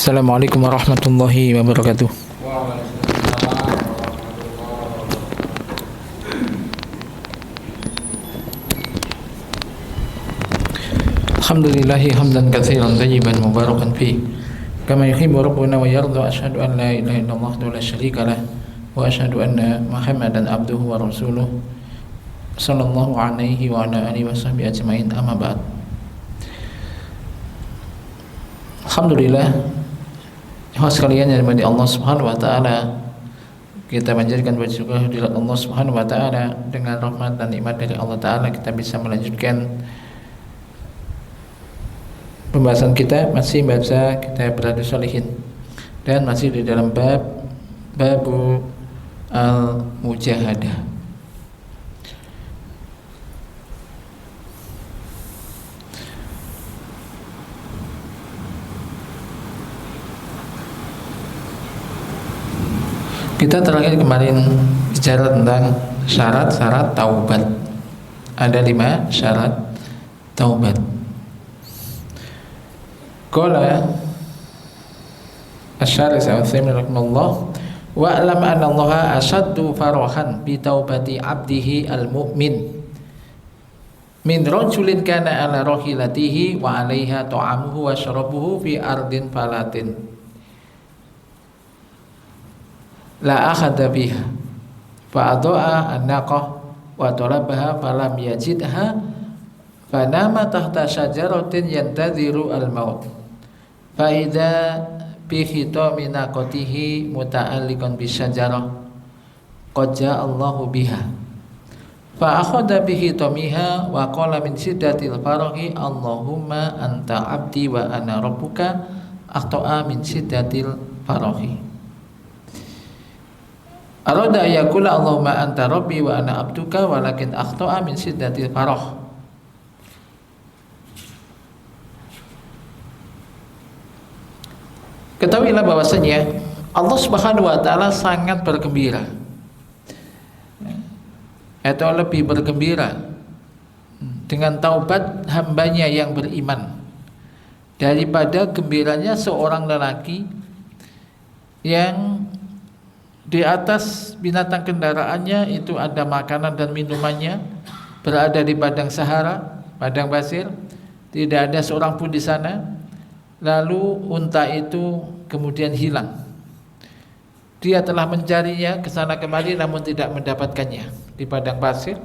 Assalamualaikum warahmatullahi wabarakatuh. Alhamdulillahi hamdan katsiran tayyiban mubarakan fi kama yuhibbu rabbuna wa yarda. Asyhadu an la ilaha illallah wa la syarika lah wa asyhadu anna Muhammadan abduhu wa rasuluh sallallahu alaihi wa ala alihi washabbihi ajmain, amma ba'd. Alhamdulillah, jemaah sekalian yang dimani Allah Subhanahu wa taala, kita menjadikan bersyukur kehadirat Allah Subhanahu wa taala. Dengan rahmat dan nikmat dari Allah taala kita bisa melanjutkan pembahasan kita, masih baca kitab Riyadhus Shalihin dan masih di dalam babu al-mujahadah. Kita terakhir kemarin bicara tentang syarat-syarat taubat. Ada 5 syarat taubat. Qala Asy-Syarih Al-Utsaimin rahimahullah, wa alam anna Allah asaddu farahan bi taubati 'abdihi al-mu'min min rajulin kana ala rahilatihi wa 'alaiha ta'amuhu wa syarabuhu fi ardin falatin la akhadha biha fa adaa an-naqah wa talabaha falam yajidha fanama tahta syajaratin yantadhiru al-maut fa idza bi khitami naqatihi muta'alliqan bi syajarah qad jaa Allahu biha fa akhadha bi khitamiha wa qala min siddatil farahi Allahumma anta 'abdi wa ana rabbuka akhta'a min siddatil farahi. Arada ayakula Allahumma anta rabbi wa ana abduka walakin akhta'a min siddatil farah. Ketahuilah bahwasanya Allah Subhanahu wa taala sangat bergembira, atau lebih bergembira dengan taubat hambanya yang beriman daripada gembiranya seorang lelaki yang di atas binatang kendaraannya itu ada makanan dan minumannya, berada di padang Sahara, padang pasir, tidak ada seorang pun di sana. Lalu unta itu kemudian hilang. Dia telah mencarinya ke sana kemari namun tidak mendapatkannya di padang pasir.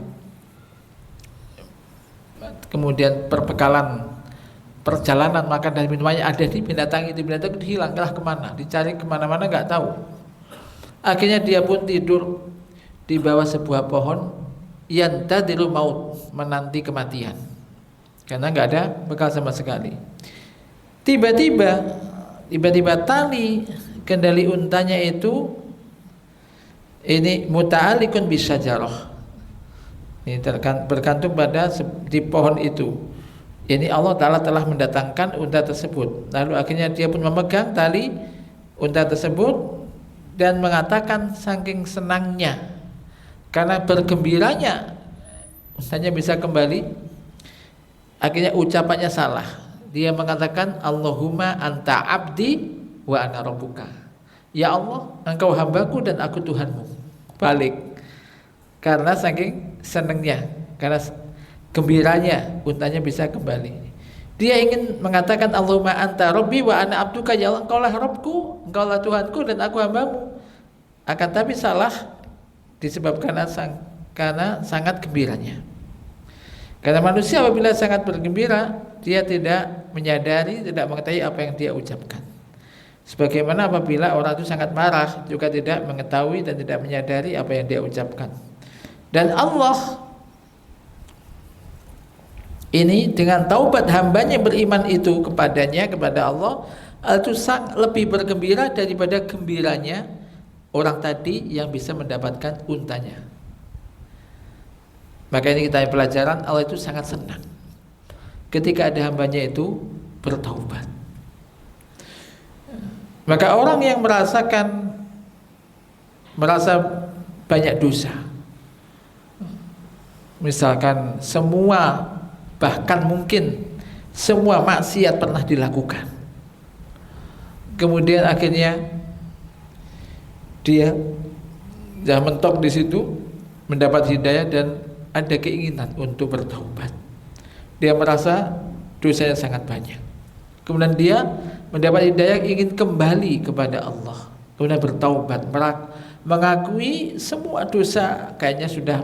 Kemudian perjalanan makan dan minumannya ada di binatang itu hilang, telah kemana? Dicari kemana-mana nggak tahu. Akhirnya dia pun tidur di bawah sebuah pohon, yantadhiru maut, menanti kematian, karena nggak ada bekal sama sekali. Tiba-tiba tali kendali untanya itu ini muta'alliqun bisyajarah, ini bergantung pada di pohon itu. Ini Allah Ta'ala telah mendatangkan unta tersebut. Lalu akhirnya dia pun memegang tali unta tersebut dan mengatakan saking senangnya karena bergembiranya untanya bisa kembali, akhirnya ucapannya salah. Dia mengatakan Allahumma anta abdi wa ana rabbuka, ya Allah engkau hambaku dan aku Tuhanmu. Balik karena saking senangnya, karena gembiranya untanya bisa kembali. Dia ingin mengatakan Allahumma anta rabbi wa ana abduka, ya Allah engkau lah Rabbku, engkau lah Tuhanku dan aku hambamu. Akan tapi salah disebabkan karena sangat gembiranya. Karena manusia apabila sangat bergembira, dia tidak menyadari, tidak mengetahui apa yang dia ucapkan. Sebagaimana apabila orang itu sangat marah, juga tidak mengetahui dan tidak menyadari apa yang dia ucapkan. Dan Allah ini dengan taubat hambanya beriman itu kepadanya, kepada Allah, itu lebih bergembira daripada gembiranya orang tadi yang bisa mendapatkan untanya. Maka ini kita pelajaran, Allah itu sangat senang ketika ada hambanya itu bertaubat. Maka orang yang merasa banyak dosa, misalkan semua, bahkan mungkin semua maksiat pernah dilakukan, kemudian akhirnya dia mentok di situ, mendapat hidayah dan ada keinginan untuk bertaubat. Dia merasa dosanya sangat banyak. Kemudian dia mendapat hidayah, ingin kembali kepada Allah. Kemudian bertaubat, mengakui semua dosa kayaknya sudah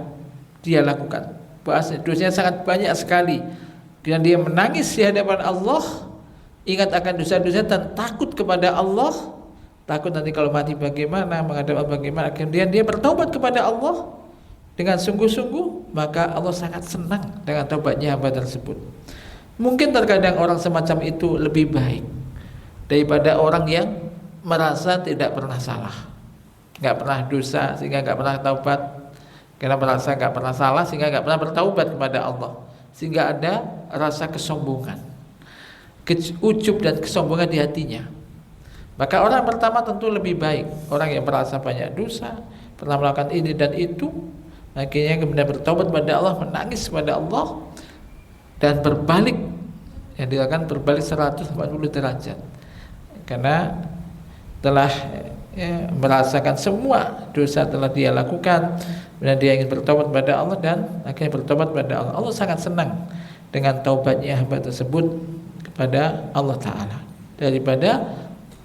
dia lakukan. Bahasa dosanya sangat banyak sekali. Dan dia menangis di hadapan Allah, ingat akan dosa-dosa dan takut kepada Allah. Takut nanti kalau mati bagaimana, menghadap Allah bagaimana. Kemudian dia bertaubat kepada Allah dengan sungguh-sungguh, maka Allah sangat senang dengan taubatnya hamba tersebut. Mungkin terkadang orang semacam itu lebih baik daripada orang yang merasa tidak pernah salah, nggak pernah dosa sehingga nggak pernah taubat, karena merasa nggak pernah salah sehingga nggak pernah bertaubat kepada Allah, sehingga ada rasa kesombongan, ujub dan kesombongan di hatinya. Maka orang pertama tentu lebih baik orang yang merasa banyak dosa, pernah melakukan ini dan itu, akhirnya kemudian bertaubat kepada Allah, menangis kepada Allah dan berbalik, yang dilakukan berbalik 180 derajat karena telah merasakan semua dosa telah dia lakukan, dan dia ingin bertobat kepada Allah dan akhirnya bertobat kepada Allah. Allah sangat senang dengan taubatnya hamba tersebut kepada Allah Ta'ala daripada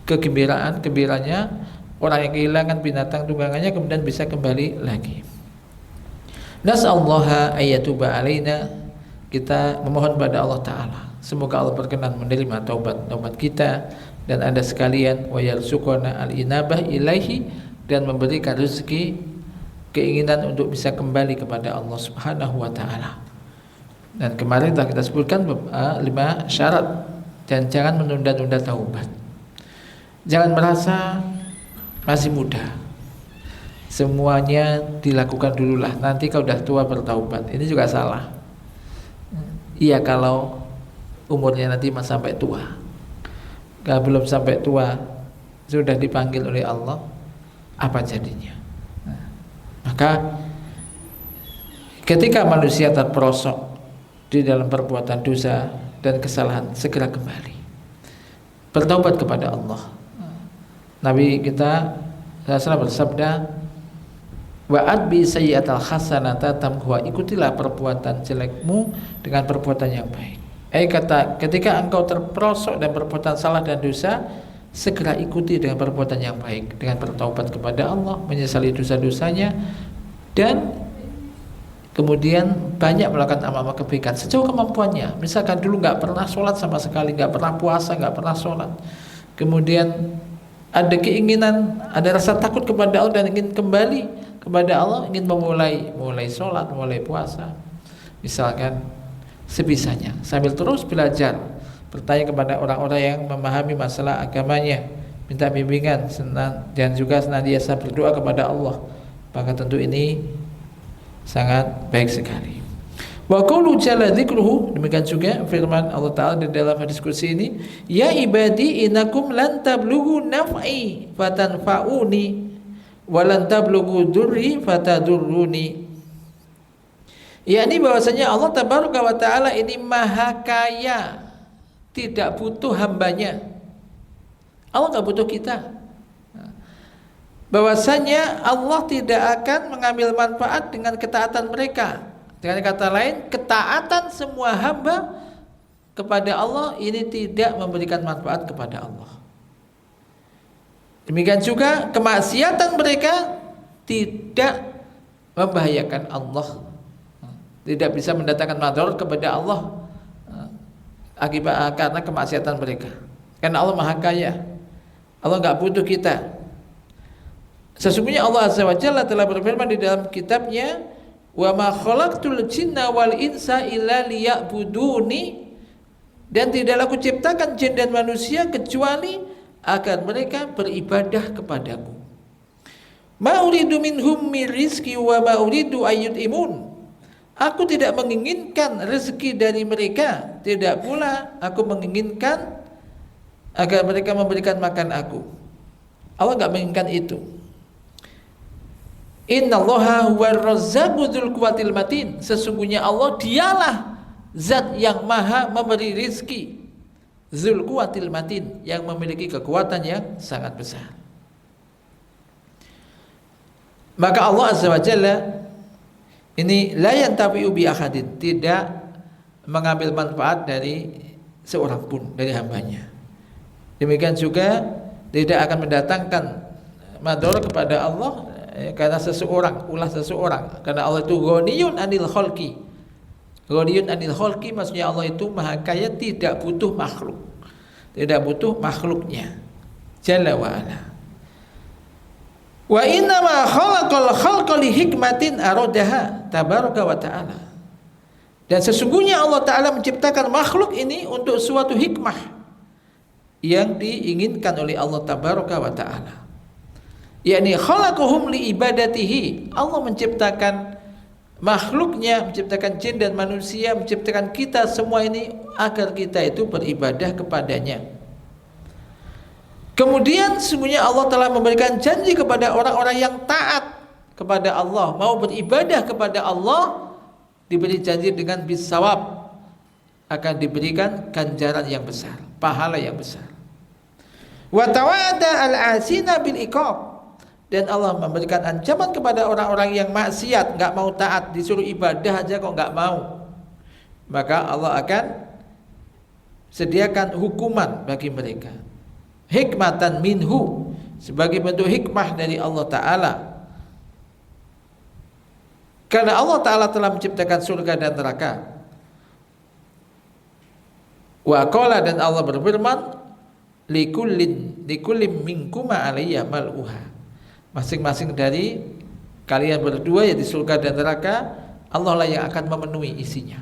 kegembiranya orang yang kehilangan binatang tunggangannya kemudian bisa kembali lagi. Nas'allaha ayyatuba alaina, kita memohon pada Allah Ta'ala semoga Allah berkenan menerima taubat kita, dan Anda sekalian wa yarzuqana al-inabah ilaihi, dan memberikan rezeki keinginan untuk bisa kembali kepada Allah Subhanahu wa Ta'ala. Dan kemarin telah kita sebutkan 5 syarat, dan jangan menunda-nunda taubat. Jangan merasa masih muda, semuanya dilakukan dululah, nanti kalau udah tua bertaubat. Ini juga salah. Iya, kalau umurnya nanti masih sampai tua, kalau belum sampai tua sudah dipanggil oleh Allah, apa jadinya? Maka ketika manusia terperosok di dalam perbuatan dosa dan kesalahan, segera kembali bertaubat kepada Allah. Nabi kita SAW bersabda, wa'ad bi sayyi'atal hasanata tamhuha, ikutilah perbuatan jelekmu dengan perbuatan yang baik. Ketika engkau terperosok dan perbuatan salah dan dosa, segera ikuti dengan perbuatan yang baik, dengan bertaubat kepada Allah, menyesali dosa-dosanya, dan kemudian banyak melakukan amal-amal kebaikan sejauh kemampuannya. Misalkan dulu nggak pernah sholat sama sekali, nggak pernah puasa, nggak pernah sholat, kemudian ada keinginan, ada rasa takut kepada Allah dan ingin kembali kepada Allah, ingin mulai sholat, mulai puasa, misalkan sebisanya, sambil terus belajar, bertanya kepada orang-orang yang memahami masalah agamanya, minta bimbingan, dan juga senantiasa berdoa kepada Allah, maka tentu ini sangat baik sekali. Wa qulu jalla dzikruhu, demikian juga firman Allah Ta'ala di dalam hadis kursi ini, ya ibadi innakum lan tablughu naf'i fatanfa'uni wa lan tablughu durri fatadurruni. Yakni bahwasanya Allah Tabaraka wa Ta'ala ini maha kaya, tidak butuh hambanya. Allah nggak butuh kita. Bahwasanya Allah tidak akan mengambil manfaat dengan ketaatan mereka. Dengan kata lain, ketaatan semua hamba kepada Allah ini tidak memberikan manfaat kepada Allah. Demikian juga kemaksiatan mereka tidak membahayakan Allah, tidak bisa mendatangkan madarat kepada Allah akibat karena kemaksiatan mereka. Karena Allah Maha Kaya, Allah nggak butuh kita. Sesungguhnya Allah Azza wa Jalla telah berfirman di dalam kitabnya, wa ma khalaqtul jinna wal insa illa liya'buduni, dan tidaklah aku ciptakan jin dan manusia kecuali agar mereka beribadah kepadaku. Ma uridu minhum min rizqi wa ma uridu ayyut'imun, aku tidak menginginkan rezeki dari mereka, tidak pula aku menginginkan agar mereka memberikan makan aku. Allah enggak menginginkan itu. Innallaha huwar razzaqu dzul quwwatil matin, sesungguhnya Allah dialah zat yang maha memberi rizki, Dzul quwwatil matin, yang memiliki kekuatan yang sangat besar. Maka Allah Azza wa Jalla ini la yantafi'u bi ahadin, tidak mengambil manfaat dari seorang pun dari hambanya. Demikian juga tidak akan mendatangkan madhar kepada Allah karena seseorang, ulah seseorang, karena Allah itu ghaniyun 'anil khalqi. Ghaniyun 'anil khalqi maksudnya Allah itu maha kaya, tidak butuh makhluk. Tidak butuh makhluknya. Jalla wa ala. Wa inna ma khalaqal khalqa li hikmatin aradaha tabaraka wa ta'ala. Dan sesungguhnya Allah Ta'ala menciptakan makhluk ini untuk suatu hikmah yang diinginkan oleh Allah Tabaraka wa Ta'ala, yakni khalaqahum li ibadatihi. Allah menciptakan makhluknya, menciptakan jin dan manusia, menciptakan kita semua ini agar kita itu beribadah kepadanya. Kemudian sesungguhnya Allah telah memberikan janji kepada orang-orang yang taat kepada Allah, mau beribadah kepada Allah, diberi janji dengan bisawab, akan diberikan ganjaran yang besar, pahala yang besar. Wa tawa'ada al-asina bil iqab, dan Allah memberikan ancaman kepada orang-orang yang maksiat, enggak mau taat, disuruh ibadah aja kok enggak mau, maka Allah akan sediakan hukuman bagi mereka. Hikmatan minhu, sebagai bentuk hikmah dari Allah Ta'ala. Karena Allah Ta'ala telah menciptakan surga dan neraka. Wa qala, dan Allah berfirman, likullin minkuma alayya mal'uha. Masing-masing dari kalian berdua, yaitu surga dan neraka, Allah lah yang akan memenuhi isinya.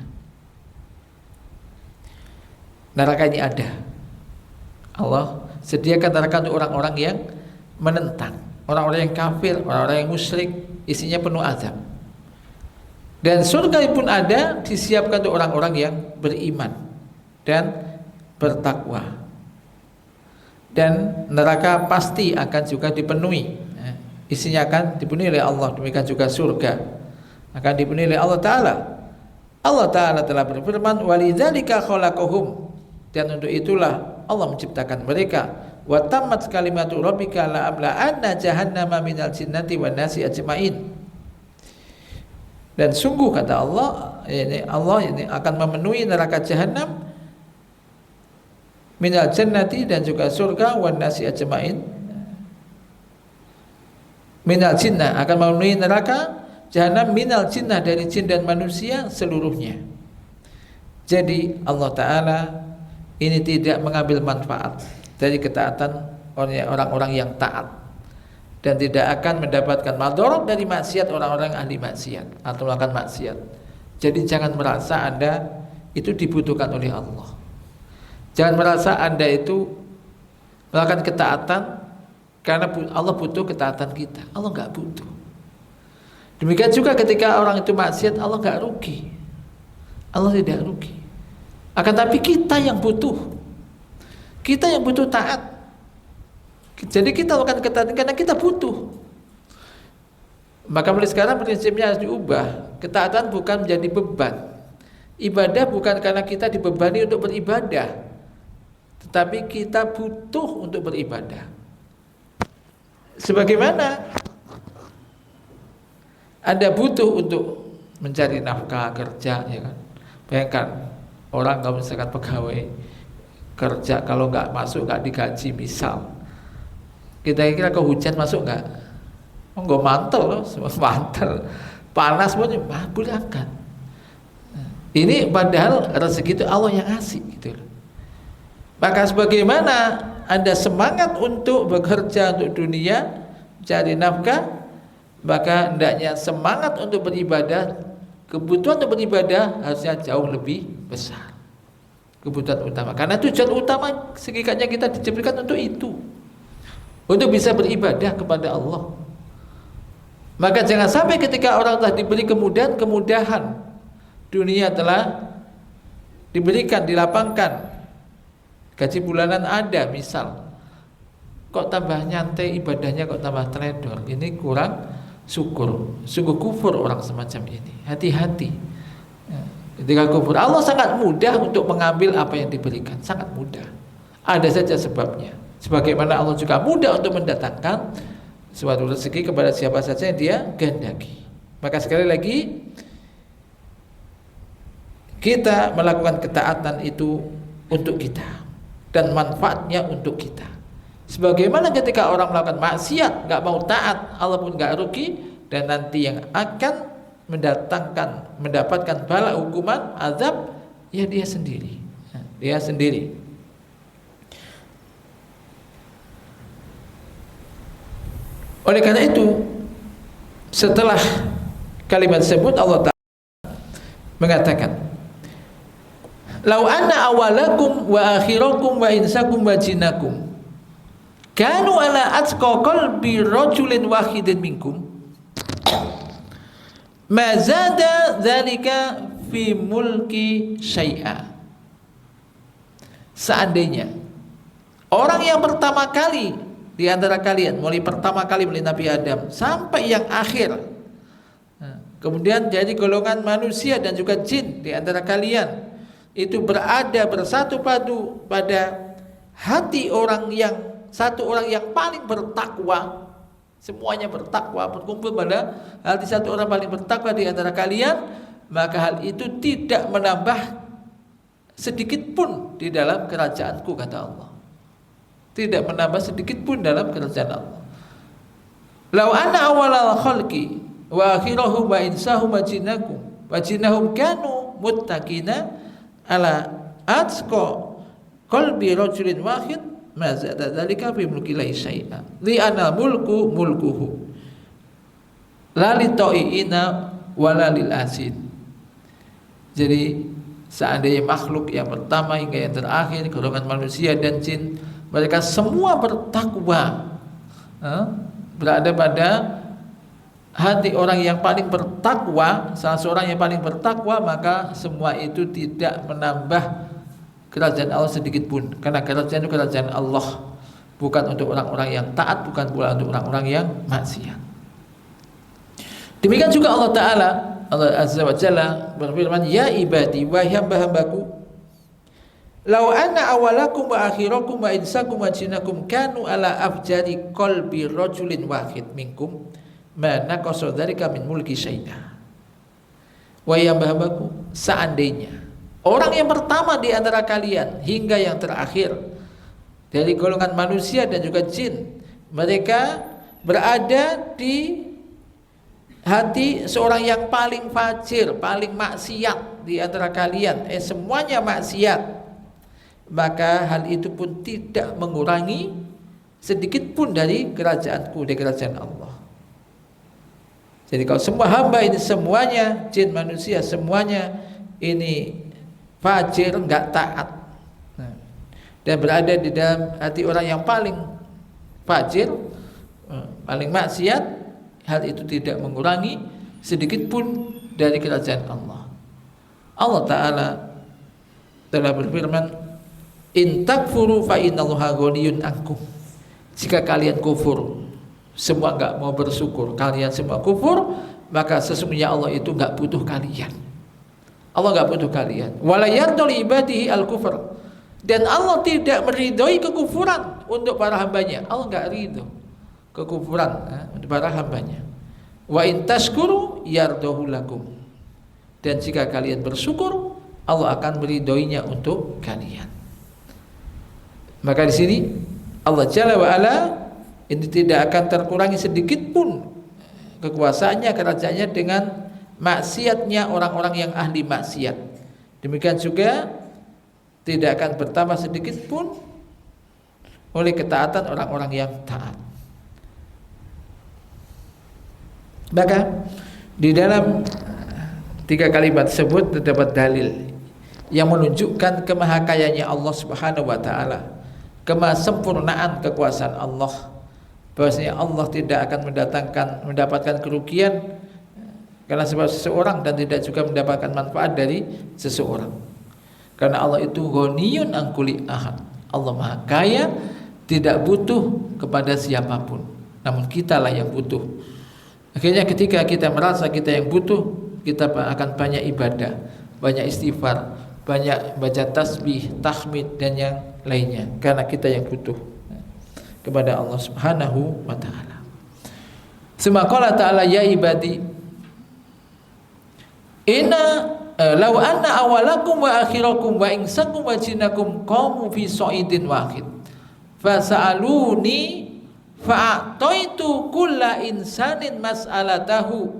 Neraka ini ada. Allah sediakan neraka untuk orang-orang yang menentang, orang-orang yang kafir, orang-orang yang musyrik, isinya penuh azab. Dan surga pun ada, disiapkan untuk orang-orang yang beriman dan bertakwa. Dan neraka pasti akan juga dipenuhi, isinya akan dipenuhi oleh Allah. Demikian juga surga akan dipenuhi oleh Allah Ta'ala. Allah Ta'ala telah berfirman, walidzalika khalaqahum, dan untuk itulah Allah menciptakan mereka. Wa tammat kalimatu rabbika la abla'anna jahannama minal jinnati wan nasi ajmain. Dan sungguh kata Allah ini akan memenuhi neraka jahanam minal jannati, dan juga surga, wan nasi ajmain, minal jinnah, akan memenuhi neraka jahanam minal jinnah, dari jin dan manusia seluruhnya. Jadi Allah Ta'ala ini tidak mengambil manfaat dari ketaatan orang-orang yang taat, dan tidak akan mendapatkan madharat dari maksiat orang-orang ahli maksiat atau melakukan maksiat. Jadi jangan merasa Anda itu dibutuhkan oleh Allah. Jangan merasa Anda itu melakukan ketaatan karena Allah butuh ketaatan kita. Allah enggak butuh. Demikian juga ketika orang itu maksiat, Allah enggak rugi. Allah tidak rugi. Akan tapi kita yang butuh. Kita yang butuh taat. Jadi kita lakukan ketaatan karena kita butuh. Maka mulai sekarang prinsipnya harus diubah. Ketaatan bukan menjadi beban. Ibadah bukan karena kita dibebani untuk beribadah, tetapi kita butuh untuk beribadah. Sebagaimana Anda butuh untuk mencari nafkah kerja, ya kan? Bayangkan orang kalau misalkan pegawai kerja, kalau nggak masuk nggak digaji, misal. Kita kira ke hujan masuk nggak? Oh, nggak mantel loh, semua mantel, panas pun boleh angkat. Ini padahal rezeki itu Allah yang ngasih, gitu. Maka sebagaimana Anda semangat untuk bekerja untuk dunia, cari nafkah, maka hendaknya semangat untuk beribadah, kebutuhan untuk beribadah harusnya jauh lebih besar. Kebutuhan utama, karena tujuan utama sekiranya kita diberikan untuk itu, untuk bisa beribadah kepada Allah. Maka jangan sampai ketika orang telah diberi kemudahan dunia, telah diberikan, dilapangkan, gaji bulanan ada misal, kok tambah nyantai ibadahnya, kok tambah teledor, ini kurang syukur, sungguh kufur orang semacam ini. Hati-hati ketika kufur. Allah sangat mudah untuk mengambil apa yang diberikan, sangat mudah. Ada saja sebabnya. Sebagaimana Allah juga mudah untuk mendatangkan suatu rezeki kepada siapa saja yang dia kehendaki. Maka sekali lagi kita melakukan ketaatan itu untuk kita dan manfaatnya untuk kita. Sebagaimana ketika orang melakukan maksiat, nggak mau taat, Allah pun nggak rugi, dan nanti yang akan mendapatkan bala hukuman azab ya dia sendiri. Dia sendiri. Oleh karena itu, setelah kalimat tersebut Allah Ta'ala mengatakan, "Lau anna awalakum wa akhirakum wa insakum wa jinnakum kanu ala atqa qalbi rajulin wahidin minkum ma zada dzalika fi mulki syai'a." Seandainya orang yang pertama kali di antara kalian, mulai pertama kali mulai Nabi Adam sampai yang akhir, kemudian jadi golongan manusia dan juga jin di antara kalian, itu berada bersatu padu pada hati satu orang yang paling bertakwa, semuanya bertakwa, berkumpul pada hati satu orang paling bertakwa di antara kalian, maka hal itu tidak menambah sedikit pun di dalam kerajaanku, kata Allah. Tidak menambah sedikit pun dalam kerajaan Allah. Lau anna awalal khalqi wa akhirahum wa insahum wa jinnahum kanu muttaqina ala atqa qalbi rajulin wahid ma zada dzalika fi mulki la syai'a li ana mulkuhu la li ta'iina wala lil asid. Jadi seandainya makhluk yang pertama hingga yang terakhir, golongan manusia dan jin, mereka semua bertakwa, berada pada hati orang yang paling bertakwa, salah seorang yang paling bertakwa, maka semua itu tidak menambah kerajaan Allah sedikit pun, karena kerajaan itu kerajaan Allah, bukan untuk orang-orang yang taat, bukan pula untuk orang-orang yang maksiat. Demikian juga Allah Ta'ala, Allah Azza wa Jalla berfirman, "Ya ibadi, wahai hamba-hambaku, lau anna awalakum wa akhirakum wa insakum wa jinnakum kanu ala afjari qalbi rajulin wahid minkum ma naqasa dzalika min mulki syai'a." Wahai hamba-hambaku, seandainya orang yang pertama di antara kalian hingga yang terakhir dari golongan manusia dan juga jin, mereka berada di hati seorang yang paling fajir, paling maksiat di antara kalian, semuanya maksiat, maka hal itu pun tidak mengurangi sedikit pun dari kerajaanku, dari kerajaan Allah. Jadi kalau semua hamba ini semuanya, jin manusia semuanya ini fajir, enggak taat, dan berada di dalam hati orang yang paling fajir, paling maksiat, hal itu tidak mengurangi sedikit pun dari kerajaan Allah. Allah Ta'ala telah berfirman, "In takfuru fa innallaha ghaniyun ankum." Jika kalian kufur, semua enggak mau bersyukur, kalian semua kufur, maka sesungguhnya Allah itu enggak butuh kalian. Allah enggak butuh kalian. Wala yarda li ibadihi al-kufr. Dan Allah tidak meridhoi kekufuran untuk para hambanya. Allah enggak ridho kekufuran untuk para hambanya. Wa in tashkuru yardahu lakum. Dan jika kalian bersyukur, Allah akan meridhoinya untuk kalian. Maka di sini Allah Jalla wa Ala ini tidak akan terkurangi sedikit pun kekuasaannya, kerajaannya dengan maksiatnya orang-orang yang ahli maksiat. Demikian juga tidak akan bertambah sedikit pun oleh ketaatan orang-orang yang taat. Maka di dalam tiga kalimat tersebut terdapat dalil yang menunjukkan kemahakayaannya Allah Subhanahu wa Ta'ala, kemasempurnaan kekuasaan Allah, bahwasanya Allah tidak akan mendapatkan kerugian karena sebab seseorang dan tidak juga mendapatkan manfaat dari seseorang, karena Allah itu ghaniyun an kulli ahad. Allah Maha Kaya, tidak butuh kepada siapapun, namun kitalah yang butuh. Akhirnya ketika kita merasa kita yang butuh, kita akan banyak ibadah, banyak istighfar, banyak baca tasbih, tahmid dan yang lainnya, karena kita yang butuh kepada Allah Subhanahu wa taala. Suma qala ta'ala ya ibadi inna law anna awalakum wa akhirakum wa insakum wa jinnakum qamu fi sa'idin wahid fasa'aluni fa'ataitu kulla insanin mas'alatahu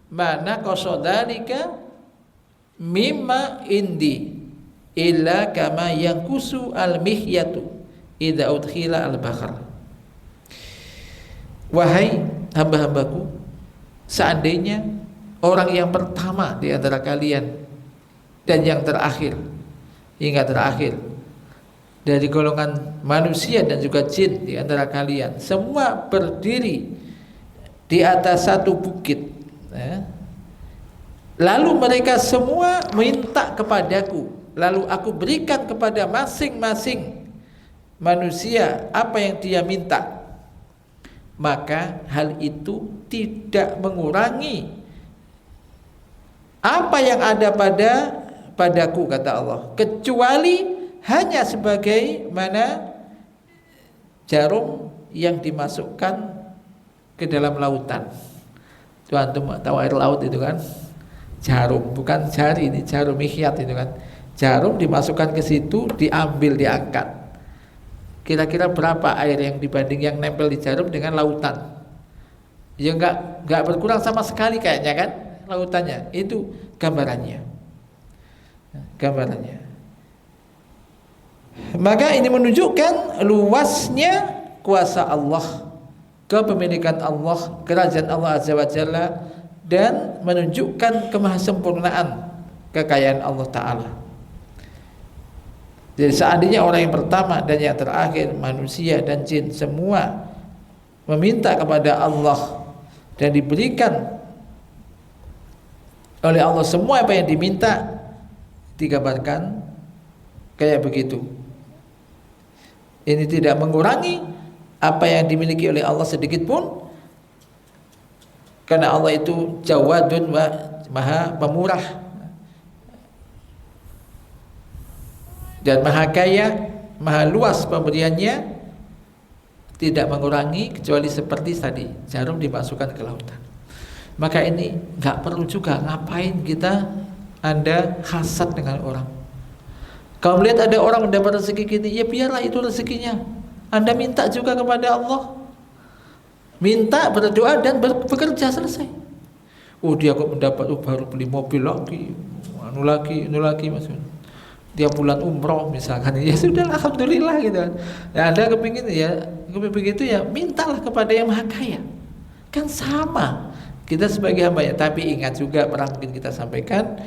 ma naqasa dzalika mimma indi illa kama yankusu al-mihyatu idza udkhila al-bahr. Wahai hamba-hambaku, seandainya orang yang pertama di antara kalian dan yang terakhir hingga terakhir dari golongan manusia dan juga jin di antara kalian semua berdiri di atas satu bukit, lalu mereka semua minta kepadaku, lalu aku berikan kepada masing-masing manusia apa yang dia minta, maka hal itu tidak mengurangi apa yang ada padaku, kata Allah, kecuali hanya sebagaimana jarum yang dimasukkan ke dalam lautan. Tuhan tahu air laut itu kan, jarum, bukan jari, ini jarum mikhyat itu kan. Jarum dimasukkan ke situ, diambil, diangkat. Kira-kira berapa air yang dibanding yang nempel di jarum dengan lautan? Ya enggak berkurang sama sekali kayaknya kan lautannya. Itu gambarannya. Maka ini menunjukkan luasnya kuasa Allah, kepemilikan Allah, kerajaan Allah Azza wa Jalla, dan menunjukkan kemahasempurnaan kekayaan Allah Ta'ala. Jadi seandainya orang yang pertama dan yang terakhir, manusia dan jin, semua meminta kepada Allah dan diberikan oleh Allah semua apa yang diminta, digambarkan kayak begitu. Ini tidak mengurangi apa yang dimiliki oleh Allah sedikit pun, karena Allah itu Jawadun wa Maha Pemurah dan Maha Kaya, Maha luas pemberiannya, tidak mengurangi kecuali seperti tadi jarum dimasukkan ke lautan. Maka ini nggak perlu juga ngapain Anda hasad dengan orang. Kalau melihat ada orang mendapat rezeki gini, ya biarlah itu rezekinya. Anda minta juga kepada Allah, minta, berdoa dan bekerja, selesai. Oh dia kok mendapat, baru beli mobil lagi, anu lagi maksudnya. Dia bulan umroh misalkan, ya sudah, alhamdulillah gitu kan. Ya Anda kepingin begitu ya, mintalah kepada yang Maha Kaya. Kan sama kita sebagai hamba ya. Tapi ingat juga, pernah mungkin kita sampaikan,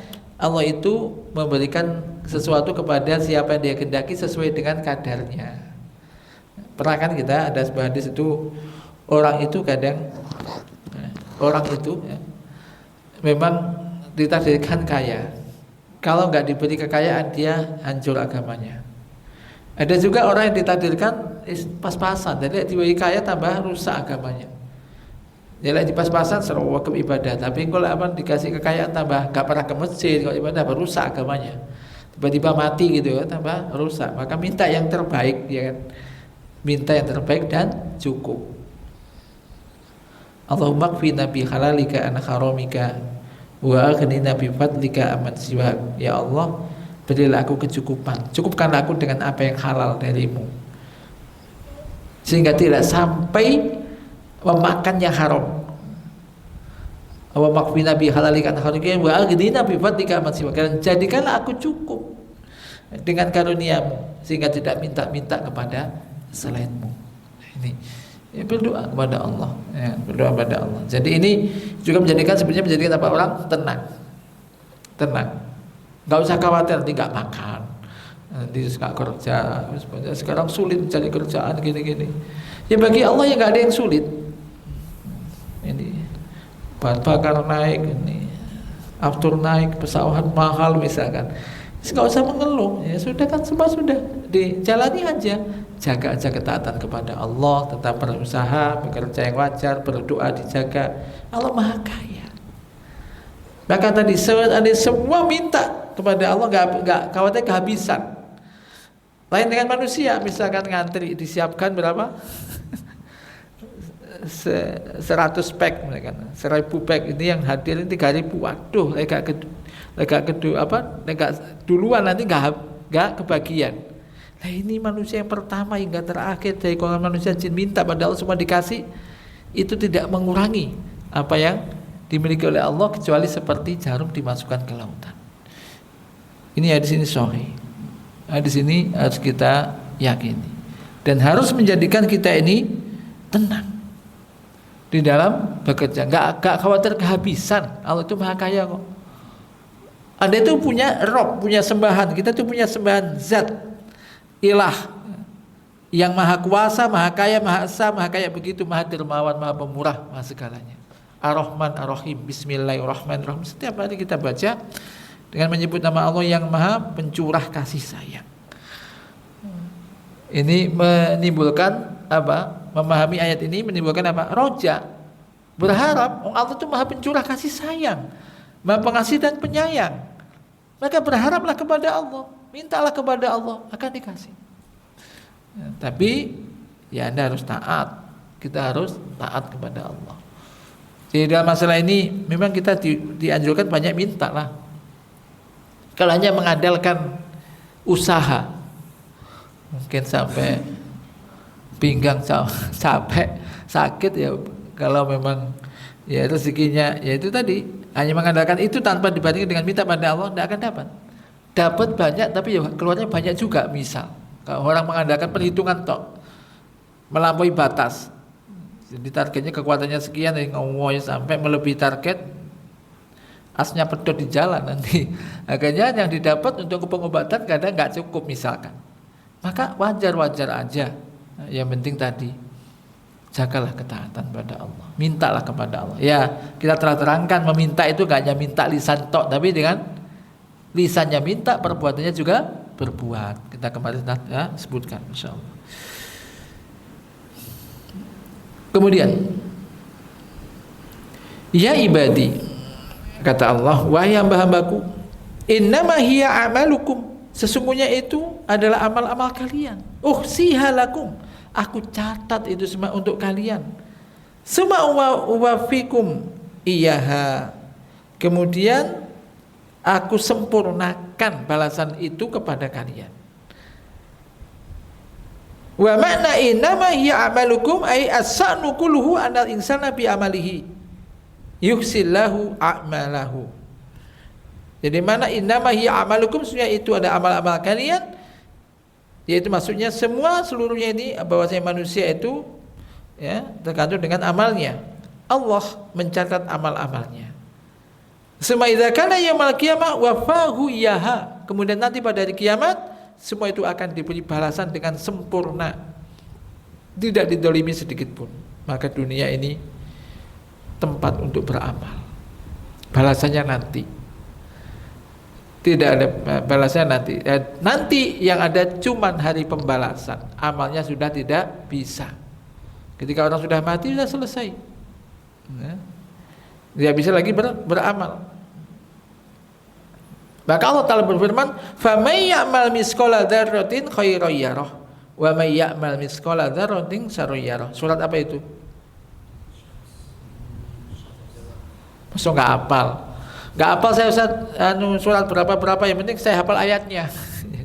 Allah itu memberikan sesuatu kepada siapa yang dia kehendaki sesuai dengan kadarnya. Pernah kan kita ada sebuah hadis itu, orang itu memang ditakdirkan kaya. Kalau nggak diberi kekayaan dia hancur agamanya. Ada juga orang yang ditakdirkan pas-pasan, jadi diberi kaya tambah rusak agamanya. Jadi di pas-pasan seru wakaf ibadah, tapi kalau dikasih kekayaan tambah gak pernah ke masjid, kalau ibadah berusak agamanya. Tiba-tiba mati gitu ya, tambah rusak. Maka minta yang terbaik, ya kan? Minta yang terbaik dan cukup. Allahumma kfina bi halalika an haramika wa aghnina bi fadlika amman siwak. Ya Allah, berilah aku kecukupan, cukupkanlah aku dengan apa yang halal darimu, sehingga tidak sampai memakan yang haram. Wa makfina bi halalika an haramika wa aghnina bi fadlika amman siwak. Jadikanlah aku cukup dengan karuniamu, sehingga tidak minta-minta kepada selainmu. Ini ya, berdoa kepada Allah, ya, berdoa kepada Allah. Jadi ini juga menjadikan apa, orang tenang, nggak usah khawatir nanti nggak makan, nanti nggak kerja. Sekarang sulit mencari kerjaan gini-gini. Ya bagi Allah ya nggak ada yang sulit. Ini bahan bakar naik, ini aftur naik, pesawat mahal misalkan. Nggak usah mengeluh, ya sudah kan, semua sudah dijalani aja. Jaga aja ketaatan kepada Allah, tetap berusaha, bekerja yang wajar, berdoa dijaga. Allah Maha Kaya. Maka tadi semua minta kepada Allah, nggak khawatir kehabisan. Lain dengan manusia, misalkan ngantri disiapkan berapa? 100 pack, misalkan 1000 pack, ini yang hadir ini 3000. Waduh, lega duluan, nanti nggak kebagian. Nah ini manusia yang pertama hingga terakhir dari golongan manusia jin minta pada Allah semua dikasih, itu tidak mengurangi apa yang dimiliki oleh Allah kecuali seperti jarum dimasukkan ke lautan. Ini hadis ini sahih. Hadis ini harus kita yakini dan harus menjadikan kita ini tenang di dalam bekerja, nggak khawatir kehabisan. Allah itu maha kaya kok. Anda itu punya Rob, punya sembahan, kita itu punya sembahan zat ilah yang maha kuasa, maha kaya, maha esa, maha kaya begitu, maha dermawan, maha pemurah, maha segalanya. Ar-Rahman, Ar-Rahim, Bismillahirrahmanirrahim. Setiap hari kita baca dengan menyebut nama Allah yang maha pencurah kasih sayang. Ini menimbulkan apa? Memahami ayat ini menimbulkan apa? Roja, berharap Allah itu maha pencurah kasih sayang, maha pengasih dan penyayang. Maka berharaplah kepada Allah, mintalah kepada Allah, akan dikasih. Ya, tapi ya Anda harus taat. Kita harus taat kepada Allah. Jadi dalam masalah ini memang kita dianjurkan banyak minta lah. Kalau hanya mengandalkan usaha, mungkin sampai pinggang capek, sakit ya. Kalau memang ya rezekinya ya itu tadi, hanya mengandalkan itu tanpa dibandingkan dengan minta pada Allah, tidak akan dapat. Dapat banyak tapi ya keluarnya banyak juga. Misal kalau orang mengandalkan perhitungan tok, melampaui batas, jadi targetnya kekuatannya sekian, sampai melebihi target, asnya pedot di jalan nanti. Akhirnya yang didapat untuk pengobatan kadang nggak cukup misalkan. Maka wajar-wajar aja. Yang penting tadi jagalah ketaatan pada Allah, mintalah kepada Allah. Ya kita terangkan meminta itu gak hanya minta lisan tok, tapi dengan lisannya minta, perbuatannya juga berbuat. Kita kemarin ya, sebutkan insyaallah. Kemudian ya ibadi, kata Allah, wahai hamba-hambaku, innama hiya amalukum, sesungguhnya itu adalah amal-amal kalian. Sihalakum, aku catat itu semua untuk kalian. Suma wafikum iyaha, kemudian aku sempurnakan balasan itu kepada kalian. Wa makna innama hiya amalukum ay as-sa'nu kulluhu anal insana bi amalihi yuhsillahu a'malahu. Jadi mana innama hiya amalukum, sebenarnya itu ada amal-amal kalian, yaitu maksudnya semua seluruhnya ini bahwasanya manusia itu ya tergantung dengan amalnya. Allah mencatat amal-amalnya. Suma idza kana yaumul qiyamah wafahu iyaha, kemudian nanti pada hari kiamat semua itu akan diberi balasan dengan sempurna, tidak didolimi sedikit pun. Maka dunia ini tempat untuk beramal, balasannya nanti. Tidak ada balasannya nanti. Nanti yang ada cuman hari pembalasan, amalnya sudah tidak bisa. Ketika orang sudah mati sudah selesai, tidak bisa lagi beramal. Maka Allah Ta'ala berfirman, "Faman ya'mal misqala dzarratin khairan yarah, wa may ya'mal misqala dzarratin syarran yarah." Surat apa itu? Masuk nggak hafal? Nggak hafal saya Ustaz, surat berapa yang penting saya hafal ayatnya.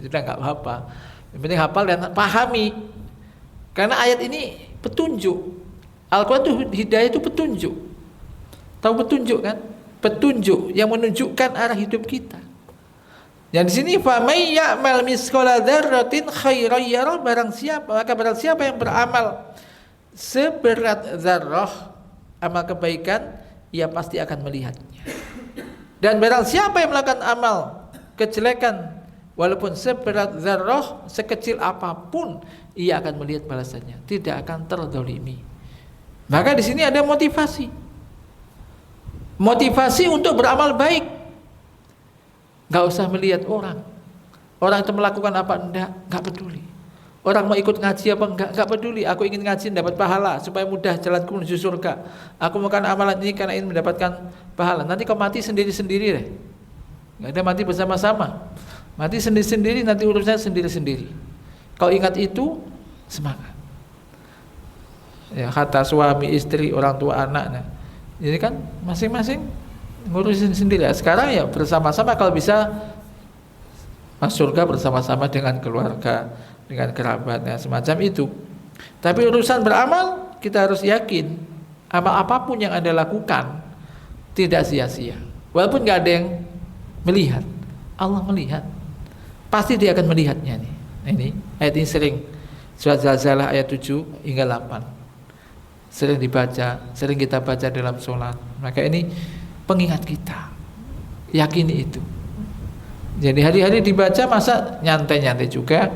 Sudah nggak apa-apa. Yang penting hafal dan pahami. Karena ayat ini petunjuk. Al-Quran itu hidayah itu petunjuk. Tahu petunjuk kan? Petunjuk yang menunjukkan arah hidup kita. Yang di sini fa may ya'mal misqala dzarratin khairan yarah, barang siapa yang beramal seberat zarrah amal kebaikan, ia pasti akan melihatnya. Dan barang siapa yang melakukan amal kejelekan walaupun seberat zarrah, sekecil apapun, ia akan melihat balasannya, tidak akan terzalimi. Maka di sini ada motivasi untuk beramal baik. Gak usah melihat orang itu melakukan apa enggak peduli. Orang mau ikut ngaji apa enggak peduli. Aku ingin ngaji dapat pahala supaya mudah jalanku menuju surga. Aku melakukan amalan ini karena ingin mendapatkan pahala. Nanti kau mati sendiri-sendiri deh. Enggak ada mati bersama-sama. Mati sendiri-sendiri, nanti urusannya sendiri-sendiri. Kau ingat itu, semangat. Ya, kata suami, istri, orang tua, anak. Nah, ini kan masing-masing ngurusin sendiri. Sekarang ya bersama-sama, kalau bisa masuk surga bersama-sama dengan keluarga, dengan kerabatnya, semacam itu. Tapi urusan beramal, kita harus yakin amal apapun yang Anda lakukan tidak sia-sia. Walaupun nggak ada yang melihat, Allah melihat. Pasti Dia akan melihatnya nih. Ini ayat ini sering, surat Zalzalah ayat 7 hingga 8. Sering dibaca, sering kita baca dalam sholat. Maka ini pengingat kita. Yakini itu. Jadi hari-hari dibaca, masa nyantai-nyantai juga,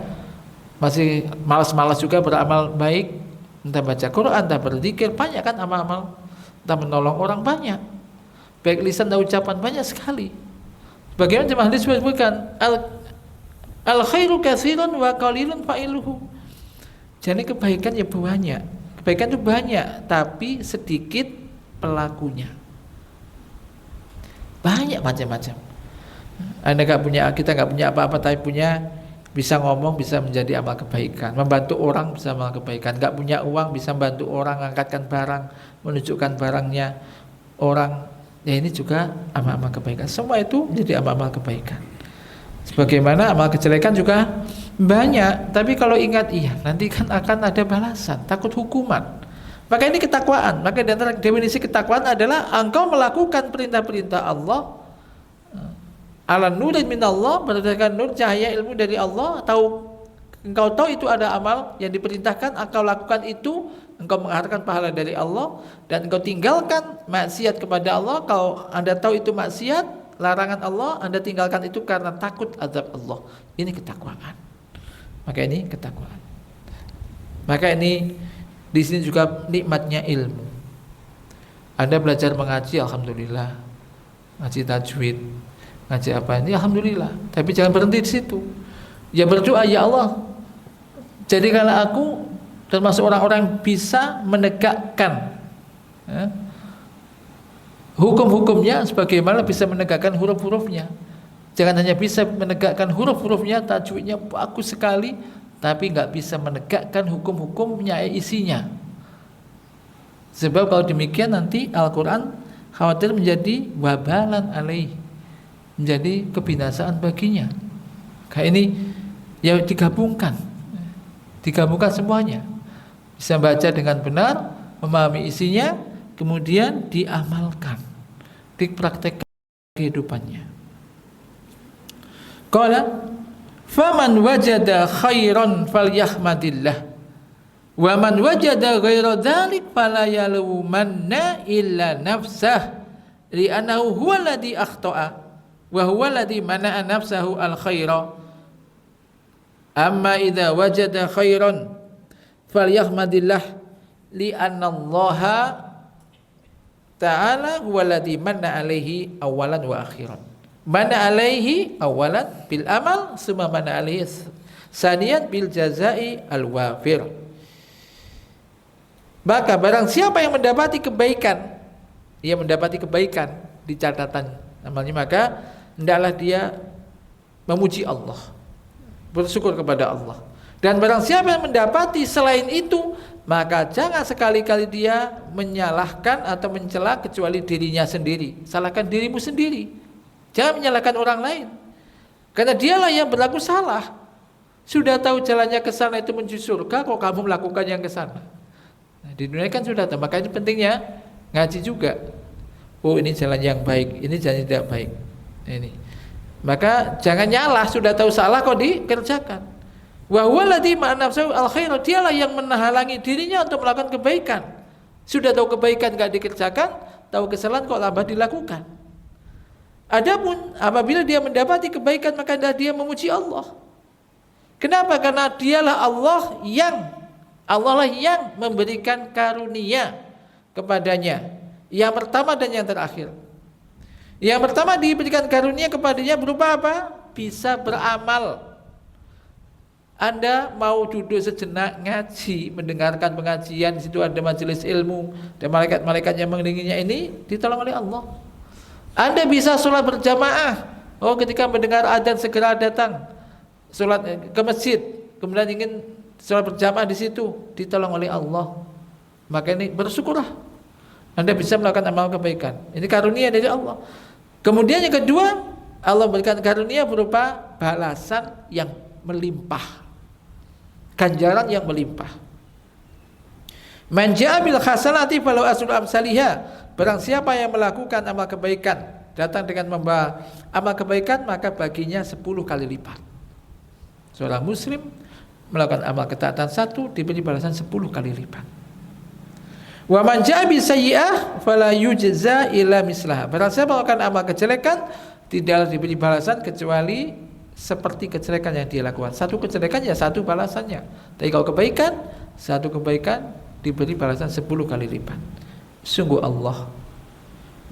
masih malas-malas juga beramal baik. Entah baca Quran, entah berzikir, banyak kan amal-amal. Entah menolong orang, banyak. Baik lisan dan ucapan, banyak sekali. Bagaimana jemaah hadis disebutkan, al khairu katsirun wa qalilun fa'iluhu. Jadi kebaikan ya banyak. Kebaikan itu banyak, tapi sedikit pelakunya. Banyak macam-macam. Anda kita nggak punya apa-apa, tapi punya bisa ngomong, bisa menjadi amal kebaikan. Membantu orang bisa amal kebaikan. Nggak punya uang bisa membantu orang, mengangkatkan barang, menunjukkan barangnya orang. Ya ini juga amal-amal kebaikan. Semua itu menjadi amal-amal kebaikan. Sebagaimana amal kejelekan juga banyak. Tapi kalau ingat, iya nanti kan akan ada balasan, takut hukuman. Maka ini ketakwaan. Maka di antara definisi ketakwaan adalah engkau melakukan perintah-perintah Allah ala nurin minallah, berdasarkan nur cahaya ilmu dari Allah. Engkau tahu itu ada amal yang diperintahkan, engkau lakukan itu, engkau mengharapkan pahala dari Allah, dan engkau tinggalkan maksiat kepada Allah. Kalau Anda tahu itu maksiat, larangan Allah, Anda tinggalkan itu karena takut azab Allah. Ini ketakwaan. Maka ini ketakwaan. Maka ini di sini juga nikmatnya ilmu. Anda belajar mengaji, alhamdulillah. Ngaji tajwid, ngaji apa ini, alhamdulillah. Tapi jangan berhenti di situ. Ya berdoa, ya Allah, jadikanlah aku termasuk orang-orang yang bisa menegakkan hukum-hukumnya sebagaimana bisa menegakkan huruf-hurufnya. Jangan hanya bisa menegakkan huruf-hurufnya, tajwidnya bagus sekali, tapi nggak bisa menegakkan hukum-hukumnya, isinya. Sebab kalau demikian nanti Al-Quran khawatir menjadi wabalan alaih, menjadi kebinasaan baginya. Kayak ini ya digabungkan semuanya. Bisa baca dengan benar, memahami isinya, kemudian diamalkan, dipraktekkan kehidupannya. Qala faman wajada khairan falyahmadillah wa man wajada ghaira dzalik fala yalumanna illa nafsah li'annahu huwa alladhi akhta'a wa huwa alladhi mana'a nafsahu al khaira. Amma idza wajada khairan falyahmadillah li'anna Allah ta'ala huwa alladhi manna alaihi awalan wa akhiran. Mana alaihi awalan bil amal, summa mana alaihi saniyan bil jazai al wafir. Maka barang siapa yang mendapati kebaikan, ia mendapati kebaikan di catatan amalnya, maka hendaklah dia memuji Allah, bersyukur kepada Allah. Dan barang siapa yang mendapati selain itu, maka jangan sekali-kali dia menyalahkan atau mencela kecuali dirinya sendiri. Salahkan dirimu sendiri. Jangan menyalahkan orang lain, karena dialah yang berlaku salah. Sudah tahu jalannya ke sana itu menuju surga, kok kamu melakukan yang ke sana. Nah, di dunia kan sudah tahu, makanya pentingnya ngaji juga. Oh ini jalan yang baik, ini jalan yang tidak baik. Ini. Maka jangan nyalah, sudah tahu salah kok dikerjakan. Wa huwa alladzi ma'a nafsihi al-khair, dialah yang menghalangi dirinya untuk melakukan kebaikan. Sudah tahu kebaikan enggak dikerjakan, tahu kesalahan kok lambat dilakukan. Adapun apabila dia mendapati kebaikan, maka dia memuji Allah. Kenapa? Karena dialah Allah yang memberikan karunia kepadanya. Yang pertama dan yang terakhir. Yang pertama diberikan karunia kepadanya berupa apa? Bisa beramal. Anda mau duduk sejenak ngaji, mendengarkan pengajian, di situ ada majelis ilmu dan malaikat-malaikat yang mengiringinya, ini ditolong oleh Allah. Anda bisa sholat berjamaah. Oh, ketika mendengar adzan segera datang sholat ke masjid, kemudian ingin sholat berjamaah di situ, ditolong oleh Allah. Maka ini bersyukurlah. Anda bisa melakukan amal kebaikan. Ini karunia dari Allah. Kemudian yang kedua, Allah berikan karunia berupa balasan yang melimpah, ganjaran yang melimpah. Man ja'a bil hasanati falahu asyru amsalihha. Barang siapa yang melakukan amal kebaikan, datang dengan membawa amal kebaikan, maka baginya 10 kali lipat. Seorang muslim melakukan amal ketaatan 1 diberi balasan 10 kali lipat. Wa man ja'a bis sayyi'ah fala yujza illa mislaha. Barang siapa melakukan amal kejelekan, tidaklah diberi balasan kecuali seperti kejelekan yang dia lakukan. Satu kejelekan ya satu balasannya. Tapi kalau kebaikan, satu kebaikan diberi balasan 10 kali lipat. Sungguh Allah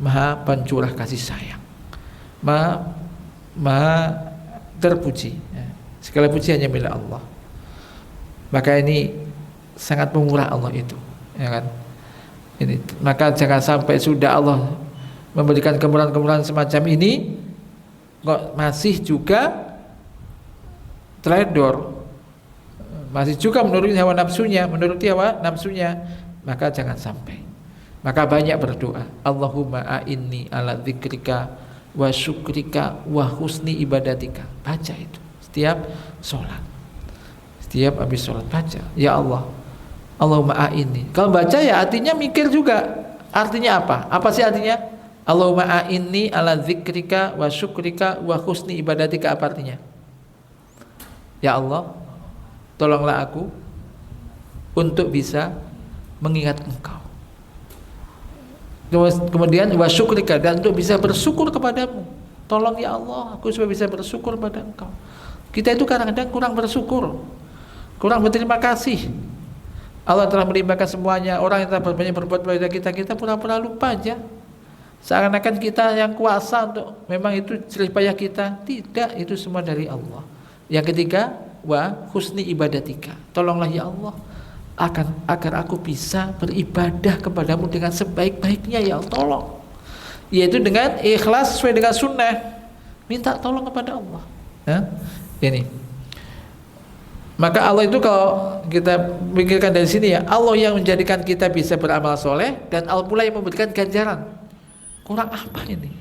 Maha pencurah kasih sayang, Maha terpuji. Segala puji hanya milik Allah. Maka ini sangat pemurah Allah itu, ya kan? Ini, maka jangan sampai sudah Allah memberikan kemurahan-kemurahan semacam ini kok masih juga teledor, masih juga menuruti hawa nafsunya, maka jangan sampai. Maka banyak berdoa, Allahumma a'inni ala dzikrika wa syukrika wa husni ibadatika. Baca itu setiap sholat, setiap habis sholat baca, ya Allah, Allahumma a'inni. Kalau baca ya artinya mikir juga, artinya apa? Apa sih artinya? Allahumma a'inni ala dzikrika wa syukrika wa husni ibadatika. Apa artinya? Ya Allah, tolonglah aku untuk bisa mengingat Engkau. Kemudian wa syukrika, dan untuk bisa bersyukur kepadamu. Tolong ya Allah, aku supaya bisa bersyukur pada Engkau. Kita itu kadang-kadang kurang bersyukur, kurang berterima kasih. Allah telah melimpahkan semuanya. Orang yang telah banyak berbuat pada kita, kita pura-pura lupa aja. Seakan-akan kita yang kuasa untuk memang itu jerih payah kita. Tidak, itu semua dari Allah. Yang ketiga, wa husni ibadatika. Tolonglah ya Allah agar aku bisa beribadah kepadamu dengan sebaik-baiknya ya Allah. Tolong. Yaitu dengan ikhlas sesuai dengan sunnah. Minta tolong kepada Allah. Ini. Maka Allah itu kalau kita pikirkan dari sini ya, Allah yang menjadikan kita bisa beramal soleh, dan Allah pula yang memberikan ganjaran. Kurang apa ini?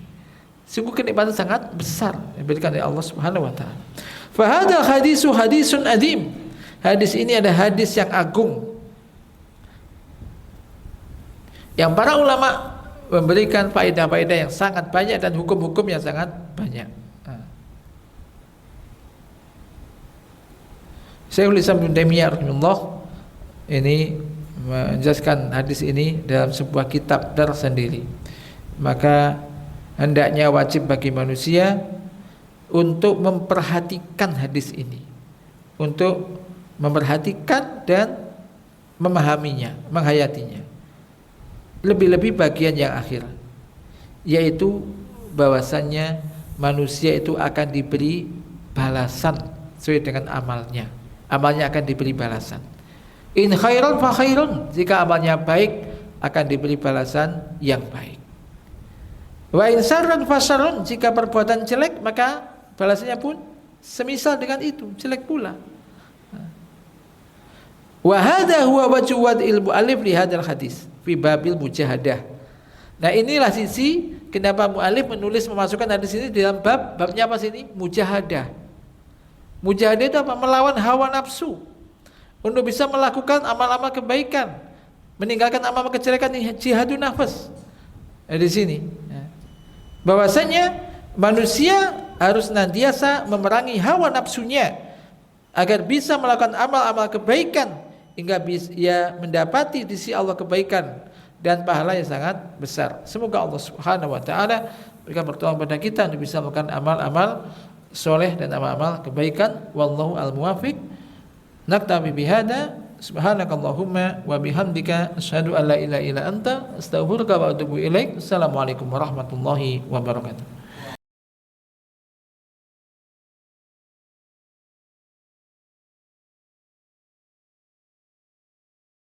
Sungguh kenikmatan sangat besar yang diberikan oleh Allah Subhanahu wa taala. Fa hadzal hadisun adim. Hadis ini ada hadis yang agung, yang para ulama memberikan faedah-faedah yang sangat banyak dan hukum-hukum yang sangat banyak. Syekhul Islam Ibnu Taimiyah rahimahullah ini menjelaskan hadis ini dalam sebuah kitab tersendiri. Maka hendaknya wajib bagi manusia untuk memperhatikan hadis ini, untuk memperhatikan dan memahaminya, menghayatinya. Lebih-lebih bagian yang akhir, yaitu bahwasannya manusia itu akan diberi balasan sesuai dengan amalnya. Amalnya akan diberi balasan. In khairan fa khairun, jika amalnya baik akan diberi balasan yang baik. Wa in syarran fa syarrun, jika perbuatan jelek maka balasannya pun semisal dengan itu, jelek pula. Wa hadha huwa wajhu ilmu alif li hadzal hadis fi babil mujahadah. Nah, inilah sisi kenapa mu'alif menulis memasukkan hadis ini dalam babnya apa sini? Mujahadah. Mujahadah itu apa? Melawan hawa nafsu untuk bisa melakukan amal-amal kebaikan, meninggalkan amal kejelekan, jihadun nafas. Di sini bahwasanya manusia harus senantiasa memerangi hawa nafsunya agar bisa melakukan amal-amal kebaikan hingga ia mendapati di sisi Allah kebaikan dan pahala yang sangat besar. Semoga Allah Subhanahu wa taala berikan pertolongan pada kita untuk bisa melakukan amal-amal soleh dan amal-amal kebaikan. Wallahu al-muwafiq. Naktabi bihada. Subhanakallahumma wa bihamdika asyhadu an la ilaha illa anta astaghfiruka wa atubu ilaik. Assalamualaikum warahmatullahi wabarakatuh.